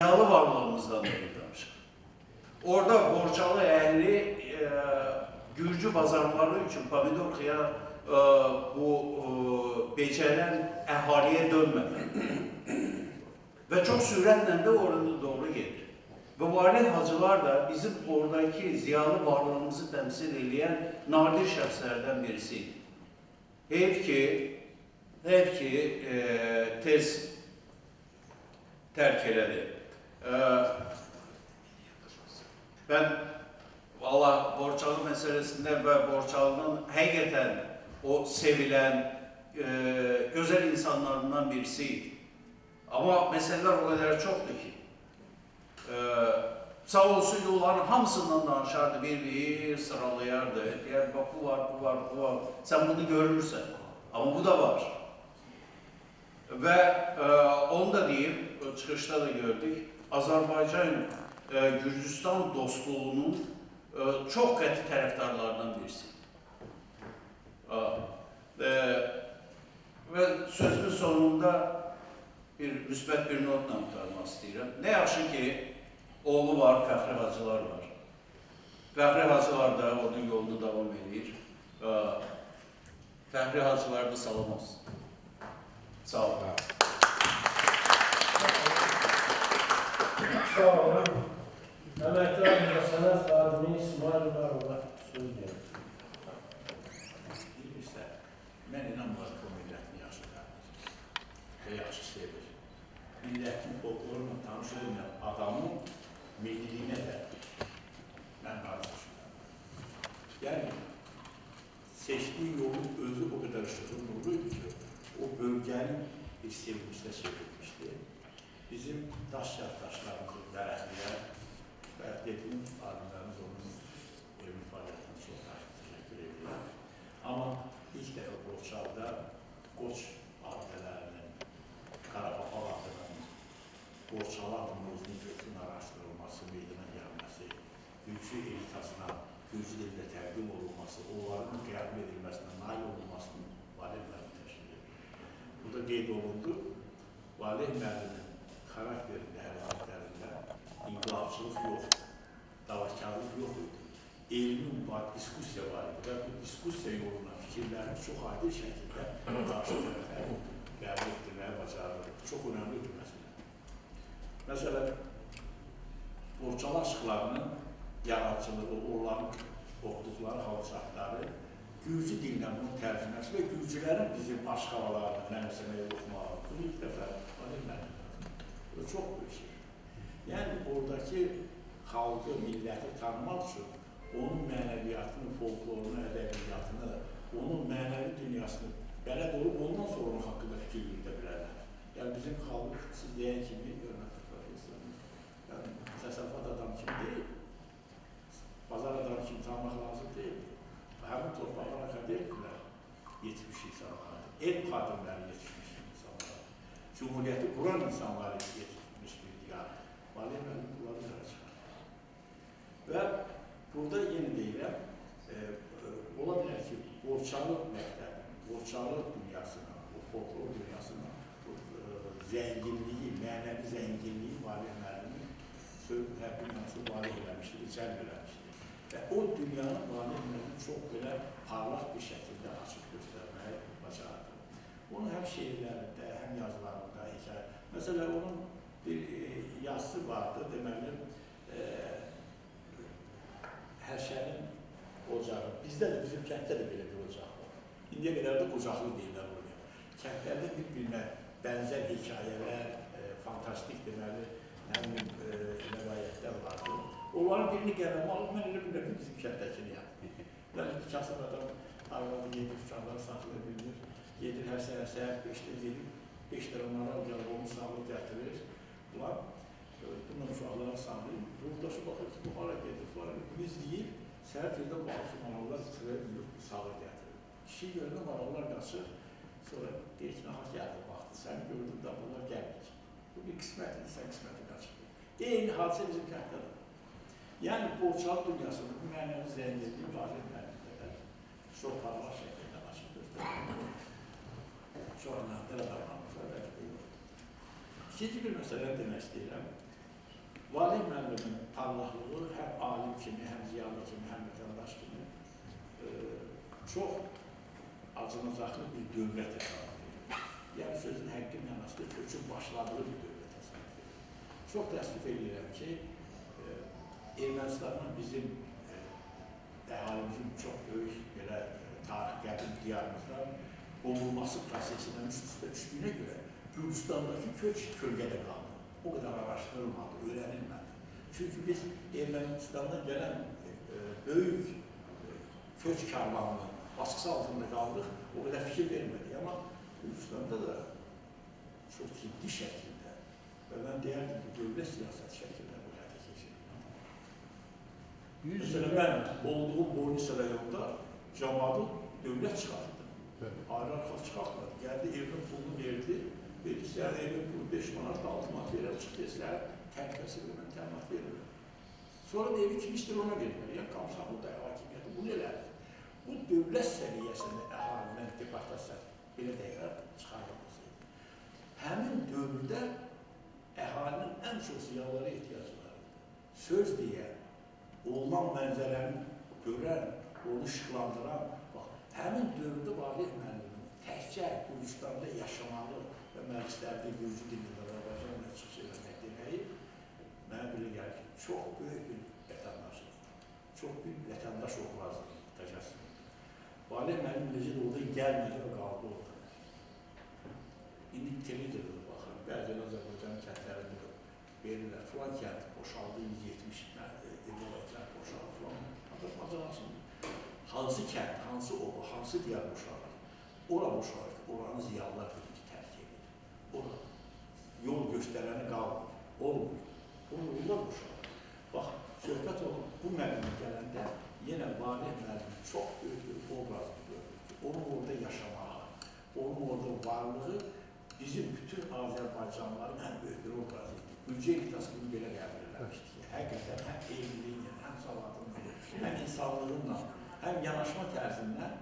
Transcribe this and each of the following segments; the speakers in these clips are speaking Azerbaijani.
Dünyalı varlığımızdan da bir danışıq. Orada Borçalı əhli Gürcü bazarları üçün pomidor xiyar bu becərən əhaliyə dönmədən və çox sürətlə də orada doğru gedir. Və Valih Hacılar da bizim oradaki ziyalı varlığımızı təmsil edən nadir şəxslərdən birisiydi. Heyf ki tez tərk elədi. Ben valla Borçalı meselesinde ve Borçalı'nın hakikaten o sevilen güzel insanlarından birisiydi. Ama meseleler o kadar çoktu ki sağ olsaydı onların hamısından danışardı, bir sıralayardı. Yani bak bu var, sen bunu görürsen ama bu da var. Ve onu da diyeyim, çıkışta da gördük, Azerbaycan-Gürcistan dostluğunun çok qəti tərəfdarlarından birisi. Ve sözümün sonunda bir müsbət bir notla tutarmaq istəyirəm. Ne yaxşı ki, oğlu var, Fəxri Hacılar var. Fəxri Hacılar da onun yolunu davam edir. Fəxri Hacılar da salam olsun. Sağ olun. Sağ olun. Əməkdar Müsənət xadimi İsmail Qarova söz verir. Bilirsən, mən inanmıram ki, o millətin yaxşı tanıyır və yaxşı sevir. Millətin folklorla tanış olmayan adamın milliliyinə də mən qarşılaşıram. Yəni, seçdiyi yolun özü o qədər şıxırlıydı ki, o bölgənin bir sevgisine çevrilmişdi. Bizim daş yaddaşlarımızın vərəqliyə və dediyim alimlərimiz onun evin fəaliyyətini çox təşəkkür edirlər. Amma ilk dəfə Borçalıda Qoç abidələrinin, Qarabağ adının, Borçalı adının özünün kökünün araşdırılması, meydana gəlməsi, Gürcü elitasına, Gürcü dilində təqdim olunması, onların qəbul edilməsinə nail olunmasının validlərini təşkil edir. Bu da qeyd olundu. Valih müəllimin xarakterində, hərəkətlərində inqilabçılıq yox, davakarlıq yox idi. Elmin var, diskussiya var idi və bu diskussiya yoluna fikirlərini çox adil şəkildə qarşı tərəfə qəbul etdirməyə bacarılır. Çox önəmli bir məsələ. Məsələn, Borçalı aşıqlarının yaradıcılığı, onların oxuduqları hava-şartları Gürcü dilinə bunun tərcüməsi və Gürcülərin bizim aşıq havalarını mənimsəməyə oxumağı. Bunu ilk dəfə Valih müəllim lazım. Bu çox böyük şey. Yəni, oradakı xalqı, milləti tanımaq üçün onun mənəviyyatını, folklorunu, ədəbiyyatını, onun mənəvi dünyasını bələd olub, ondan sonra onun haqqında fikir yürüdə bilərlər. Yəni, bizim xalq, siz deyən kimi, hörmətli profesorumuz, yəni, təsəvvüat adam kimi deyil, bazar adamı kimi tanımaq lazım deyil. Həmin torpaqlar akademiklər yetmiş insanlar, el xadimləri yetişmiş insanlar, Cumhuriyyəti quran insanları yetişmiş bir diyar. Valih müəllim bunları üzərə çıxar. Və burada yenə deyirəm, ola bilər ki, Borçalı məktəbinin, Borçalı dünyasına, o folklor dünyasına zənginliyi, mənəvi zənginliyi Valih müəllimin həbbin nasıl valih eləmişdir, cəlb eləmişdir. Və o dünyanın Valih müəllim çox belə parlaq bir şəkildə açıq göstərməyə bacardı. Onun həm şeirlərində, həm yazılarında, hikayə. Məsələn, onun bir yazısı vardı, deməli, Həşənin ocağı. Bizdə də, bizim kənddə də belə bir ocaq var. İndiyə qədər də ocaqlı deyirlər oraya. Kəndlərdə bir-birinə bənzər hekayələr, fantastik deməli, həmin rəvayətlər vardı. Onların birini qələmə alıb, mən elə bilirəm ki, bizim kənddəkini yaptı. Yəni, kasıb adam arvadı gedir, uşaqları saxlaya bilir, gedir, hər səhər 5-də gedib, 5 lira maral gəlib, onu sağlıq gətirir. Bunlar, bundan uşaqları sağlayır. Yoldaşı baxır ki, bu hara gedir, biz deyil, səhər tezdə baxır, marallar sıraya bilib, sağlıq gətirir. Kişi görünür, marallar qaçır, sonra deyir ki, naha gəldi, baxdı, səni gördüm də bunlar gəlmir. Bu bir qismətidir, sən qisməti qaçır. Eyni hadisə bizim kənddə. Yəni, Borçalı dünyasının bu mənəvi zənginliyi Valih müəllimdə də çox parlaq şəkildə açıq göstərir. Çox nadir adamlarımız var, bəlkə yox. İkinci bir məsələ demək istəyirəm. Valih müəllimin parlaqlığı həm alim kimi, həm ziyalı kimi, həm vətəndaş kimi çox acınacaqlı bir dövlət hesab edir. Yəni sözün həqqi mənasında köçün başladığı bir dövlət hesab edir. Çox təəssüf edirəm ki, Ermənistanın bizim əhalimizin çox böyük belə tarix qədim diyarımızdan qovulması prosesindən üst-üstə düşdüyünə görə Gürcüstandakı köç kölgədə qaldı. O qədər araşdırılmadı, öyrənilmədi. Çünki biz Ermənistandan gələn böyük köç karvanının baskısı altında qaldıq, o qədər fikir vermədik. Amma Gürcüstanda da çox ciddi şəkildə və mən deyərdim ki, dövlət siyasət şəkildə bu həyata keçirir. Məsələn, mən olduğum Bornisa rayonda cəmaatı dövlət çıxartdı. Ayrı-ayrı çıxartmadı. Gəldi, evin pulunu verdi. Dedi, sizə evin pulu 5 manat, 6 manat verər, çıxdı, sizə təhlükəsi vermən, təminat verir. Sonra da evi kim istəyir ona verirlər. Yəni, Qamşaqlı da hakimiyyəti bunu elədi. Bu dövlət səviyyəsində əhalinin departasiya belə dəqiqə çıxarılmasıydı. Həmin dövrdə əhalinin ən çox ziyalara ehtiyacı var idi. Söz deyən, olunan mənzərəni görən, onu işıqlandıran, həmin dövrdə Valih müəllimin təkcə Gürcüstanda yaşamalı və məclislərdə Gürcü dilində Azərbaycanla çıxış eləmək deməyi mənə belə gəlir ki, çox böyük bir vətəndaşlıq, çox büyük vətəndaş obrazlığı təcəssüm edir. Valih müəllim necə də orada gəlmədi və qaldı orada. İndi televizorda baxıram, bəzən Azərbaycan kəndlərində verirlər, filan kənd boşaldı, 170 kənd boşaldı filan. Azərbaycan hansı kənd, hansı oba, hansı diyar boşalır? Ora boşalır ki, oranı ziyalılar birinci tərk edir. Ora yol göstərəni qalmır, olmur. Onlar boşalır. Bax, söhbət olun, bu müəllimi gələndə yenə Valih müəllimi çox böyük bir obrazı görür ki, onun orada yaşamağı, onun orada varlığı bizim bütün Azərbaycanlıların ən böyük bir obrazı idi. Gülcə İqtas bunu belə qəbul eləmişdir ki, həqiqətən həm evliliyin, həm savadının, həm insanlığınla, həm yanaşma tərzindən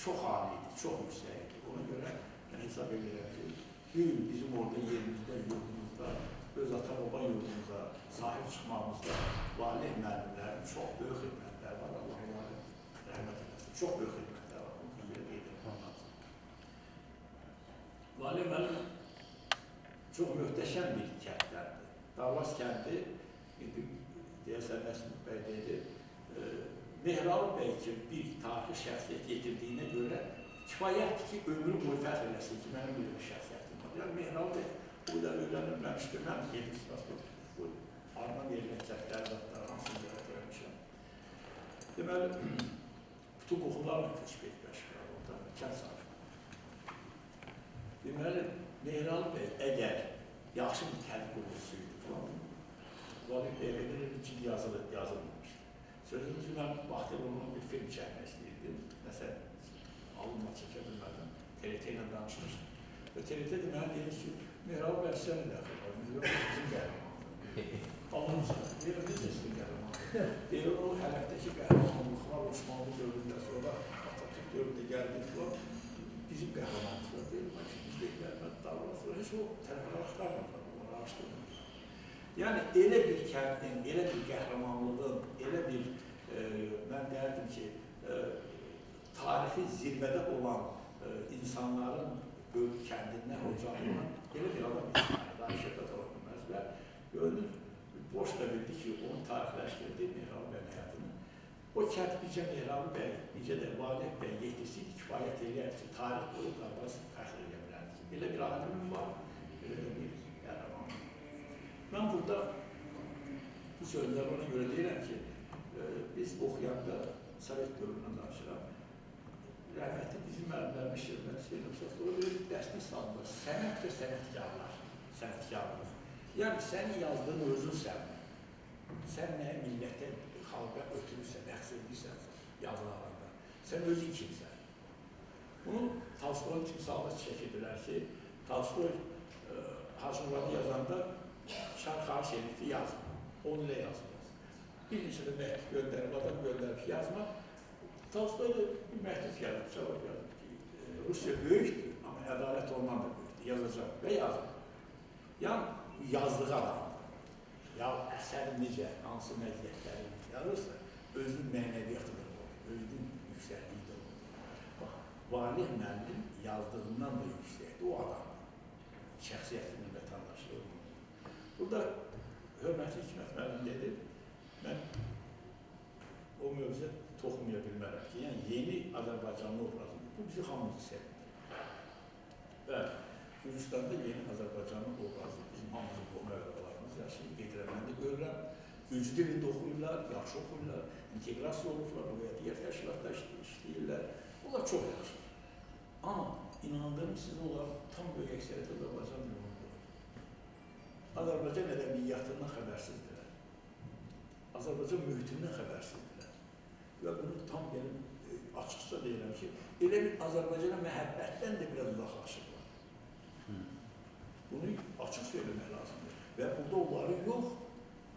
çox ali idi, çox yüksək idi. Ona görə mən hesab edirəm ki, bizim orada yerimizdə, yurdumuzda, öz ata-baba yurdumuza sahib çıxmamızda Valih müəllimlərin çox böyük xidmətləri var. Allah onları rəhmət eləsin. Çox böyük xidmətləri var. Bunu belə qeyd etmək lazım. Valih müəllim çox möhtəşəm bir kəndlərdir. Davlas kəndi, indi deyəsən Nəsmi bəy dedi, Mehralı bəy kimi bir tarixi şəxsiyyət yetirdiyinə görə kifayətdir ki, ömrü boyu fərq eləsin ki, mənim belə bir şəxsiyyətim var. Yəni, Mehralı bəy o qədər öyrənilməmişdir, mən yeni kısmət bu arma verilən kəndlər zatları hansını zərət eləmişəm. Deməli, bütün qoxularla köçüb etmişlər orada, kənd sahibi. Deməli, Mehralı bəy əgər yaxşı bir kənd qurulsuydu falan, Valih bəy belə bir cid yazılmamışdı. Sözünüz ki, mən vaxtı onun bir film çəkmək istəyirdim. Məsələn, alınma çəkə bilmədim. TRT ilə danışmışdım. Və TRT də mənə deyir ki, Mehralı bəy sizə nə dəxil var? Mehralı bəy bizim qəhrəmandır. Alınmışlar. Deyir, biz də sizin qəhrəmandır. Deyir, o hələqdəki qəhrəmanlıqlar Osmanlı dövründə sonra Atatürk dövründə gəldi falan, bizim qəhrəmanlıqlar deyir, biz də gəlmədi, davranır sonra heç o tərəfələr axtarmadılar, onları araşdırmadılar. Yəni, elə bir kəndin, elə bir qəhrəmanlığın, elə bir, mən deyərdim ki, tarixi zirvədə olan insanların böyük kəndindən, ocağından elə bir adam insanlar, daha şəbət ola bilməz və görünür, boş da bildi ki, onun tarixləşdirdiyi Mehralı bəy həyatını. O kənd bizcə Mehralı bəy, necə də Valih bəy yetisiydi, kifayət eləyərdi ki, tarix boyu davası fəxr eləyə bilərdi. Belə bir alimim var, belə də bir qəhrəman. Mən burada bu sözləri ona görə deyirəm ki, biz oxuyanda Sovet dövründən danışıram. Rəhmətli bizim müəllimlərimiz Şirmət Hüseyin sonra bir dərslik salınır. Sənət və sənətkarlar, sənətkarlıq. Yəni, sən yazdığın özünsən, sən nəyə millətə, xalqa ötürürsən, nəqs edirsən yazılarında, sən özün kimsən. Bunu Tolstoyun timsalına çəkirdirlər ki, Tolstoy Hacı Muradı yazanda Şarxarı şerifi yazma, onu ilə yazmaz. Bir neçə də məktub göndərib, adam göndərib yazma. Tolstoy da bir məktub yazıb, cavab yazıb ki, Rusiya böyükdür, amma ədalət ondan da böyükdür, yazacaq və yazır. Yəni, yazdığı adamdır. Ya əsəri necə, hansı məziyyətləri yarırsa, özünün mənəviyyatı da olur, özünün yüksəkliyi də olur. Bax, Valih müəllim yazdığından da yüksəkdir, o adam. Şəxsiyyətinin vətəndaşlığı. Burada hörmətli Hikmət müəllim dedi, mən o mövzuya toxunmaya bilmərəm ki, yəni yeni Azərbaycanlı obrazı, bu bizi hamımızı sevindir. Və Gürcüstanda yeni Azərbaycanlı obrazı, bizim hamımızın qohum əqrabalarımız yaşayıb, Gedirəməndə görürəm, Gürcü dilində oxuyurlar, yaxşı oxuyurlar, inteqrasiya olurlar, və digər təşkilatda işləyirlər, onlar çox yaxşı. Amma inandığım sizin onlar tam böyük əksəriyyət Azərbaycan yolundur. Azərbaycan ədəbiyyatından xəbərsizdirlər. Azərbaycan mühitindən xəbərsizdirlər. Və bunu tam gəlin açıqca deyirəm ki, elə bir Azərbaycana məhəbbətdən də biraz uzaqlaşırlar. Bunu açıq söyləmək lazımdır. Və burada onları yox,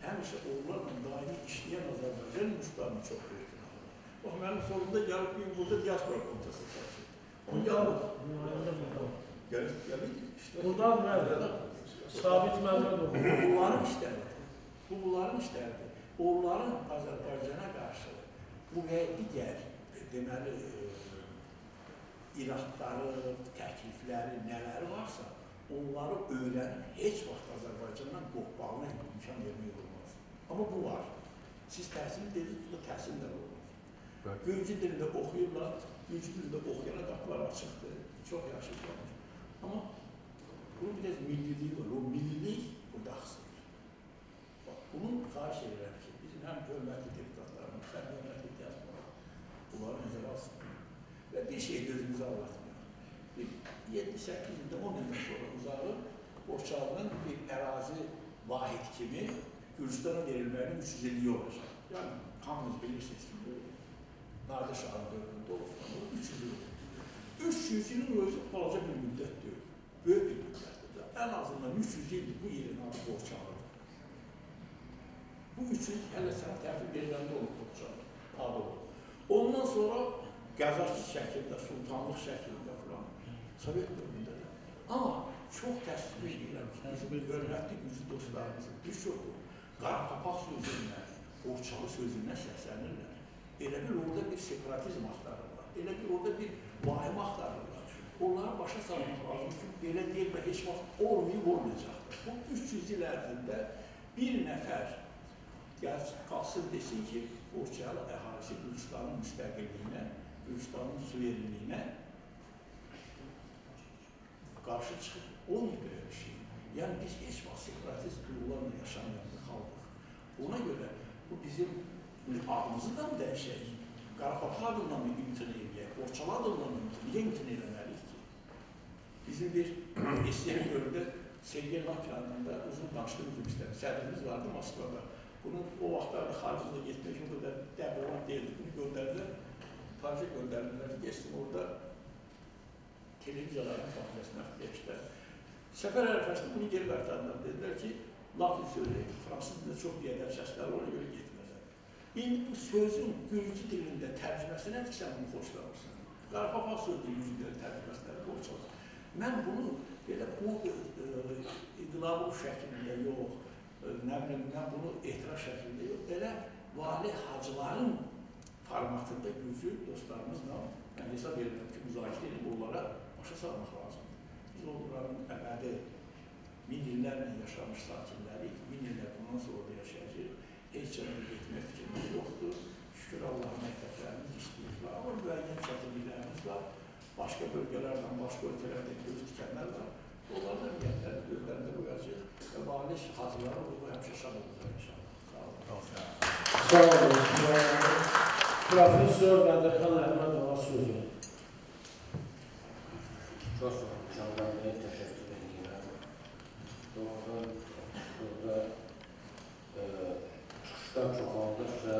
həmişə onlarla daimi işləyən Azərbaycan müştərini çox böyük günahdır. Bax, mənim sorumda gəlib bir burada diaspora komitəsi çalışır. Onu gəlib işte. Buradan nerede? Sabit Mehmetov. Bunların işləridir. Bunların işləridir. Onların Azərbaycana qarşı bu və digər deməli iradları, təklifləri, nələri varsa, onları öyrənib heç vaxt Azərbaycandan qopmağına imkan vermək olmaz. Amma bu var. Siz təhsil dediniz, bu da təhsillər olur. Gürcü dilində oxuyurlar, Gürcü dilində oxuyana qapılar açıqdır, çox yaxşı qalmış. Amma bunun biraz milliliyi var, o millilik burada axsıdır. Bunun xahiş edirəm ki, bizim həm hörmətli deputatlarımız, həm hörmətli diaspora bunları nəzərə alsın. Və bir şey gözümüzü anlatmıyor. 7-8 ildə, 10 ildən sonra uzağı Borçalının bir ərazi vahid kimi Gürcüstana verilməyinin 300 illiyi olacaq. Yəni, hamınız bilirsiniz ki, bu Nadir Şahın dövründə olsun, 300 il oldu. 300 ilin özü balaca bir müddət deyil, böyük bir müddətdir. Ən azından 300 ildir bu yerin adı Borçalıdır. Bu 300 hələ sənə təhvil veriləndə olub Borçalı, adı olur. Ondan sonra qəzaç şəkildə, sultanlıq şəkildə filan, Sovet dövründə də. Amma çox təsvir edirəm ki, bizim hörmətli Gürcü dostlarımızın bir çoxu Qarapapaq sözündən, Borçalı sözündən səslənirlər. Elə bir orada bir separatizm axtarırlar, elə bir orada bir vahim axtarırlar. Onları başa salmaq lazım ki, belə deyil və heç vaxt olmayıb olmayacaqdır. Bu 300 il ərzində bir nəfər qalsın desin ki, Borçalı əhalisi Gürcüstanın müstəqilliyinə, Gürcüstanın suverenliyinə qarşı çıxıb olmayıb belə bir şey. Yəni biz heç vaxt separatist duyğularla yaşamayan bir xalqıq. Ona görə bu bizim adımızı da mı dəyişək? Qarapapaq adından mı imtina edək? Borçalı adından mı niyə imtina eləməliyik ki? Bizim bir SDM bölümdə Sergey Lakiyanında uzun danışdığımız bir sədrimiz vardı Moskvada. Bunu o vaxtlarda xaricində getmək o qədər dəbir olan deyildi. Bunu göndərdilər, tarca göndərdilər. Geçdim orada televiziyaların fakültəsində işlər. Səfər ərəfəsində bunu geri qaytardılar. Dedilər ki, Lakin söyləyək, fransız dilində çox deyədər səslər, ona görə getməzlər. İndi bu sözün Gürcü dilində tərcüməsi nədir ki, sən bunu xoşlanırsan? Qarapapaq sözü Gürcü dilində tərcüməsiləri borçalır. Mən bunu belə bu inqilabı şəklində yox, nə bilim, mən bunu etiraz şəklində yox, belə Valih Hacıların formatında Gürcü dostlarımızla mən hesab edirəm ki, müzakirə edib onlara başa salmaq lazımdır. Biz onların əbədi 1000 illərlə yaşamış sakinlərik, 1000 illər bundan sonra da yaşayacaq. Heç canlı getmək fikrimiz yoxdur. Şükür Allah məktəblərimiz işləyirlər. Amma müəyyən çətinliklərimiz var. Başqa bölgələrdən, başqa ölkələrdən göz dikənlər var. Onlarla niyyətlərini gözlərində qoyacaq və Valih Hacıları bu həmişə şad olacaq inşallah. Sağ olun. Sağ olun. Profesör Qədirxan Əhmədova sözü. Çox sağ olun. Canlarına təşəkkür edirəm. Doğrudan burada çıxışlar çoxaldıqca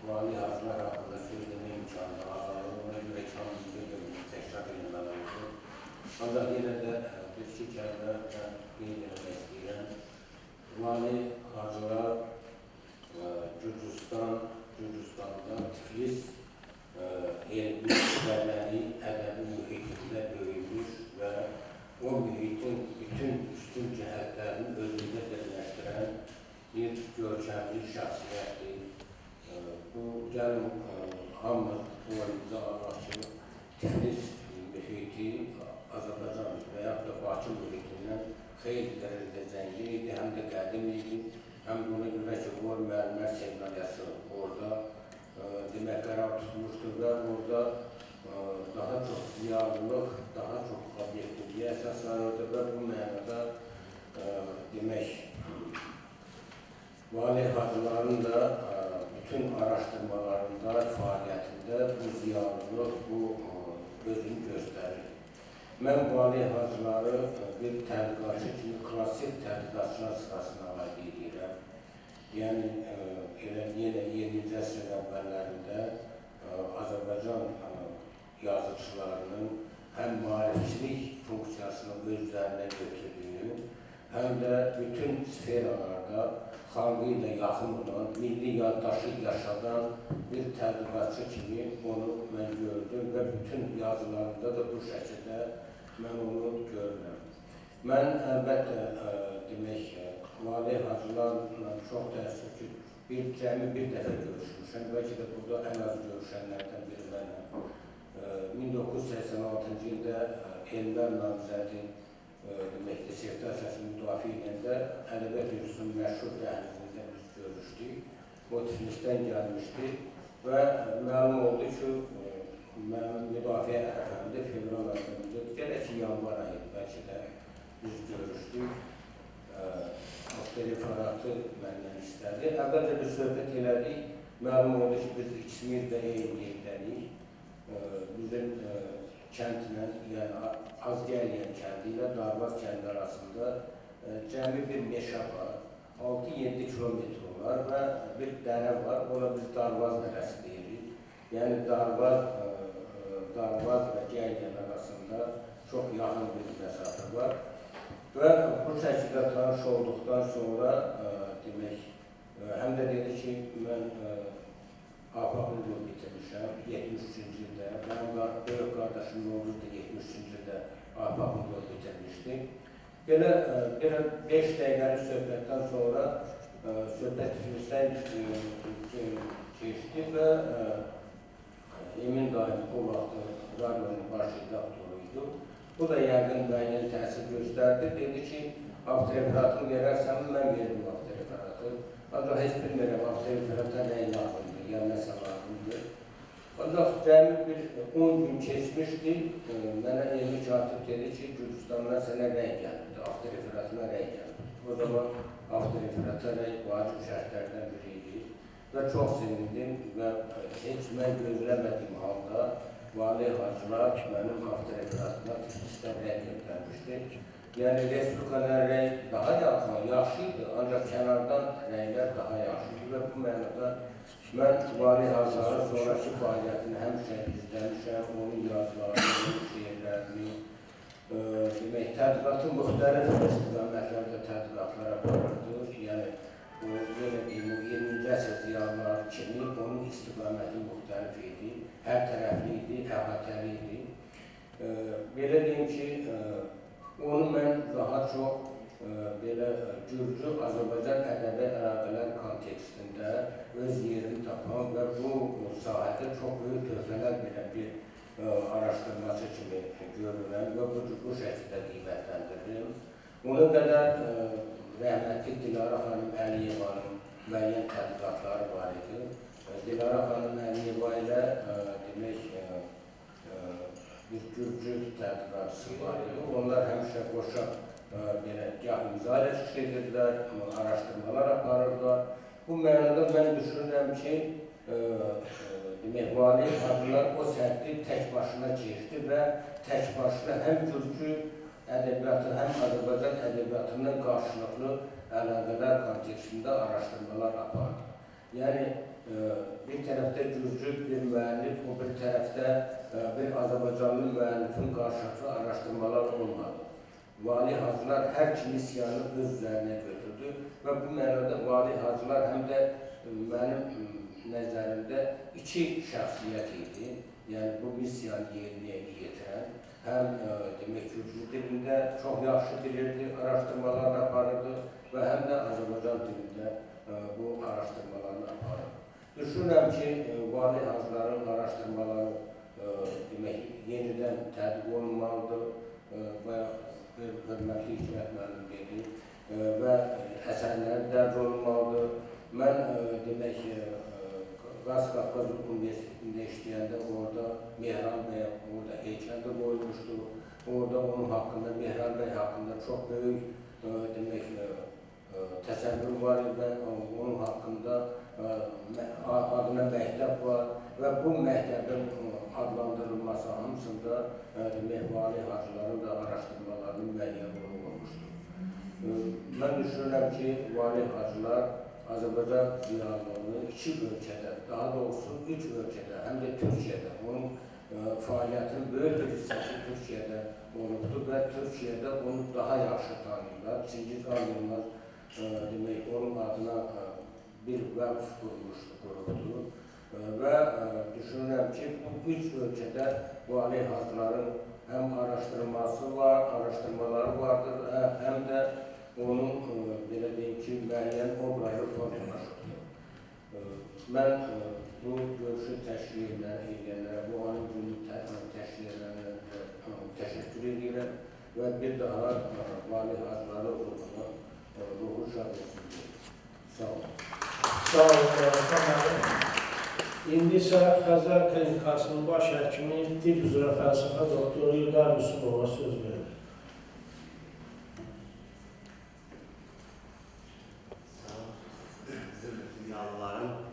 Valih Hacılar haqqında söz demək imkanı azalır. Ona görə hamımız bir-birini təkrar edilməlidir. Ancaq yenə də bir-iki kəlmə qeyd etmək istəyirəm. Valih Hacılar Gürcüstanda Tiflis elmi, mədəni, ədəbi mühitində böyümüş və o mühitin bütün üstün cəhətlərini özündə birləşdirən görkəmli şəxsiyyətdir. Bu gəlin hamı o imza almaq ki, Tiflis mühiti Azərbaycan və yaxud da Bakı mühitindən xeyli dərəcədə zəngin idi, həm də qədim idi. Həm də ona görə ki, o müəllimlər seminariyası orada demək qərar tutmuşdur və orada daha çox ziyarlılıq, daha çox obyektivliyə əsaslanırdı və bu mənada demək Vali Hacıların da bütün araşdırmalarında, fəaliyyətində bu ziyarlılıq, bu özünü göstərir. Mən Vali Hacıları bir tədqiqatçı kimi klassik tədqiqatçılar sırasına aid edirəm. Yəni, yenə 20-ci əsr əvvəllərində Azərbaycan yazıçılarının həm maarifçilik funksiyasını öz üzərinə götürdüyünü, həm də bütün sferalarda xalqı ilə yaxın olan, milli yaddaşı yaşadan bir tədqiqatçı kimi onu mən gördüm və bütün yazılarında da bu şəkildə mən onu görürəm. Mən əlbəttə demək, Vali Hacılarla çox təəssüf ki, cəmi bir dəfə görüşmüşəm, bəlkə də burada ən az görüşənlərdən biri mənəm. 1986-cı ildə Elmlər namizədi demək, dissertasiyasını müdafiə edəndə ədəbiyyat üsusunun məşhur dəhlizində biz görüşdük. O Tiflisdən gəlmişdi və məlum oldu ki, mənim müdafiə ərəfəmdə fevral ayında, gələk ki, yanvar ayı bəlkə də biz görüşdük. Referatı məndən istədi. Əvvəlcə bir söhbət elədik. Məlum oldu ki, biz ikisimiz də eyni yerdənik. Bizim kəndlə, yəni Azgəriyən kəndi ilə Darvaz kəndi arasında cəmi bir meşə var. 6-7 kilometr olar və bir dərə var. Ona biz Darvaz dərəsi deyirik. Yəni Darvaz və Gəriyən arasında çox yaxın bir məsafə var. Və bu şəkildə tanış olduqdan sonra demək, həm də dedi ki, mən Afaqın yolu bitirmişəm 73-cü ildə. Mənim böyük qardaşım Novruz da 73-cü ildə Afaqın yolu bitirmişdi. Belə 5 dəqiqəlik söhbətdən sonra söhbət Tiflisdən keçdi və Emin daim o vaxtı radionun baş redaktoruydu. Bu da yəqin müəyyən təsir göstərdi. Dedi ki, avtoreferatını verərsəm, mən verdim avtoreferatı. Ancaq heç bilmirəm, avtoreferata nə lazımdır, ya nəsə lazımdır. Ancaq cəmi bir 10 gün keçmişdi, mənə elmi katib dedi ki, Gürcistandan sənə rəy gəldi, avtoreferatına rəy gəldi. O zaman avtoreferata rəy vacib şərtlərdən biri idi və çox sevindim və heç mən gözləmədiyim halda Vali Hacılar mənim avtoreferatına Tiflisdən rəy göndərmişdi. Yəni, Respublikadan rəy daha yaxşıydı, ancaq kənardan rəylər daha yaxşıydı və bu mənada mən Vali Hacıların sonraki fəaliyyətini həmişə izləmişəm, onun yazılarını, onun şeirlərini, demək, tədqiqatın müxtəlif istiqamətlərdə tədqiqatlar aparırdı. Yəni, o, belə deyim, 20-ci əsr ziyanları kimi onun istiqaməti müxtəlif idi, hər tərəfli idi, əhatəli idi. Belə deyim ki, onu mən daha çox belə Gürcü, Azərbaycan ədəbi əlaqələr kontekstində öz yerini tapan və bu sahədə çox böyük töhfələr verən bir araşdırmacı kimi görürəm və bu şəkildə qiymətləndiririm. Ona qədər rəhmətli Dilara xanım Əliyevanın müəyyən tədqiqatları var idi. Dilara xanım Əliyeva ilə demək, bir Gürcü tədqiqatçısı var idi. Onlar həmişə qoşa gah imza ilə çıxış edirdilər, araşdırmalar aparırlar. Bu mənada mən düşünürəm ki, Vali Hacılar o səhvli tək başına keçdi və tək başına həm Gürcü ədəbiyyatı, həm Azərbaycan ədəbiyyatının qarşılıqlı əlaqələr kontekstində araşdırmalar apardı. Yəni, bir tərəfdə Gürcü bir müəllif, o bir tərəfdə bir Azərbaycanlı müəllifin qarşılıqlı araşdırmalar olmadı. Vali Hacılar hər iki missiyanı öz üzərinə götürdü və bu mənada Vali Hacılar həm də mənim nəzərimdə iki şəxsiyyət idi. Yəni, bu missiyanı yerinə yetirən, həm demək, Gürcü dilində çox yaxşı bilirdi, araşdırmalar aparırdı və həm də Azərbaycan dilində bu araşdırmalarını aparır. Düşünürəm ki, vali hacıların araşdırmaları demək, yenidən tədqiq olunmalıdır və hörmətli Hikmət müəllim dedi və əsərləri dərc olunmalıdır. Mən demək, Qafqaz Universitetində işləyəndə orada Mehran bəy orada heykəldə qoymuşdu. Orada onun haqqında, Mehran bəy haqqında çox böyük demək, təsəvvür var və onun haqqında adına məktəb var və bu məktəbin adlandırılması hamısında demək, vali hacıların da araşdırmalarının müəyyən olunmuşdur. Mən düşünürəm ki, vali hacılar Azərbaycan diyarlarını iki ölkədə, daha doğrusu üç ölkədə, həm də Türkiyədə, onun fəaliyyətinin böyük bir hissəsi Türkiyədə olubdur və Türkiyədə onu daha yaxşı tanıyırlar. Çingiz Qanunlar demək, onun adına bir vəqf quruldu və düşünürəm ki, bu üç ölkədə vali hacıların həm araşdırmaları vardır, həm də onun, belə deyim ki, müəyyən obrazı formalaşıbdır. Mən bu görüşü təşkil edənlərə, bu anın günü təşkil edənlərə təşəkkür edirəm və bir daha vali hacıları ruhu şad olsun. Sağ olun. Sağ olun. İndi isə Xəzər Klinikasının baş həkimi, dil üzrə fəlsəfə doktoru İlqar Müslümova söz verir.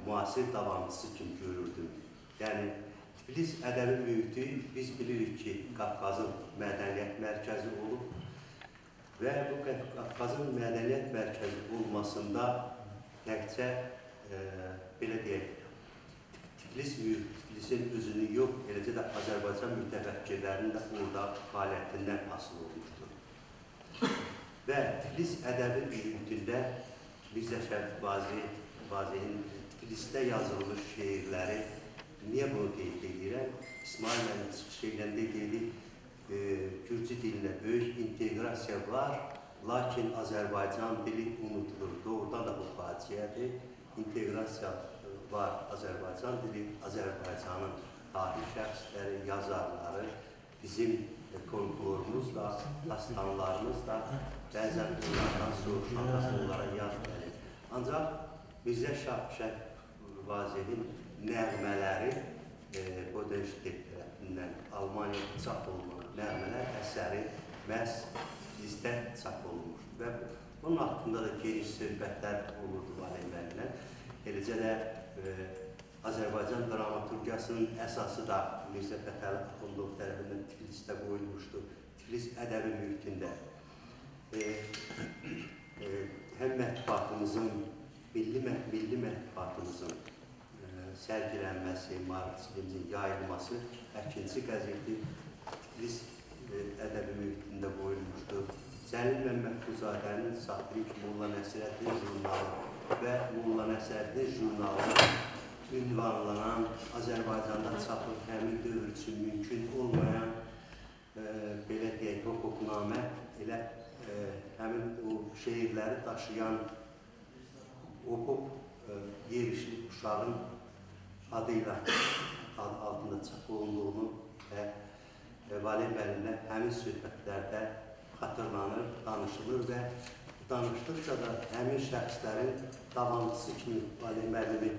Müasir davamçısı kimi görürdüm. Yəni, Tiflis ədəbi mühiti biz bilirik ki, Qafqazın mədəniyyət mərkəzi olub və bu Qafqazın mədəniyyət mərkəzi olmasında təkcə, belə deyək, Tiflisin özünü yox, eləcə də Azərbaycan mütəfəkkirlərinin də orada fəaliyyətindən asılı olmuşdur. Və Tiflis ədəbi mühitində Mirzə Şərif Vazehin Tiflisdə yazılmış şeirləri, niyə bunu qeyd edirəm? İsmail mənim çıxış eləndə dedi, Gürcü dilinə böyük inteqrasiya var, lakin Azərbaycan dili unutulur. Doğrudan da bu faciədir. İnteqrasiya var Azərbaycan dili, Azərbaycanın tarix şəxsləri, yazarları, bizim folklorumuz da, dastanlarımız da bəzən onlardan soruşan onlara yad gəlir. Ancaq Mirzə Şərif Vazehin nəğmələri Bodenstedt tərəfindən Almaniyada çap olunan nəğmələr əsəri məhz bizdə çap olunmuşdur və bunun haqqında da geniş söhbətlər olurdu vali müəllimlə. Eləcə də Azərbaycan dramaturgiyasının əsası da Mirzə Fətəli Axundov tərəfindən Tiflisdə qoyulmuşdur. Tiflis ədəbi mühitində həm mətbuatımızın, milli mətbuatımızın sərgilənməsi, maarifçiliğimizin yayılması, Əkinçi qəzeti Tiflis ədəbi mühitində qoyulmuşdur. Cəlil Məmmədquzadənin Satirik Molla Nəsrəddin jurnalı və Molla Nəsrəddin jurnalına ünvanlanan Azərbaycanda çapı həmin dövr üçün mümkün olmayan belə deyək, hüquqnamə elə həmin o şeirləri daşıyan Hukuk yerişli uşağın adıyla altında çap olunduğunu və vali müəllimlə həmin söhbətlərdə xatırlanır, danışılır və danışdıqca da həmin şəxslərin davamçısı kimi vali müəllimi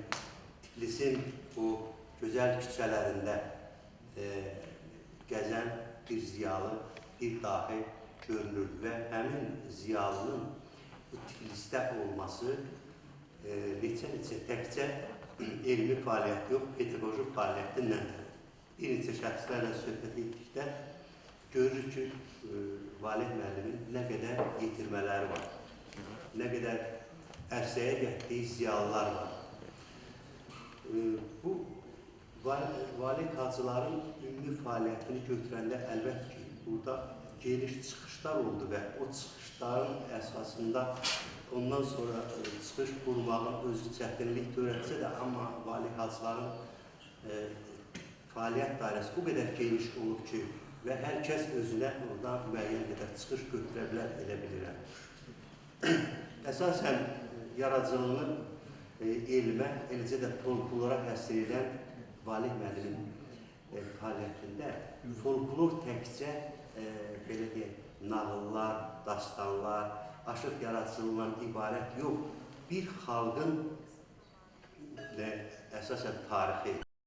Tiflisin bu gözəl küçələrində gəzən bir ziyalı, bir dahi görünürdü və həmin ziyalının Tiflisdə olması neçə təkcə elmi fəaliyyət yox, pedagojik fəaliyyətinlə bir neçə şəxslərlə söhbət etdikdə görürük ki, vali müəllimin nə qədər yetirmələri var, nə qədər ərsəyə gətirdiyi ziyalılar var. Bu, vali hacıların ümumi fəaliyyətini götürəndə əlbəttə ki, burada geniş çıxışlar oldu və o çıxışların əsasında ondan sonra çıxış qurmağın özü çətinlik törətsə də, amma vali hacıların fəaliyyət dairəsi o qədər geniş olub ki, və hər kəs özünə oradan müəyyən qədər çıxış götürə bilər, elə bilirəm. Əsasən yaradıcılığını elmə, eləcə də folklora həsr edən Valih müəllimin fəaliyyətində folklor təkcə belə deyək, nağıllar, dastanlar, aşıq yaradıcılığından ibarət yox, bir xalqın əsasən tarixi,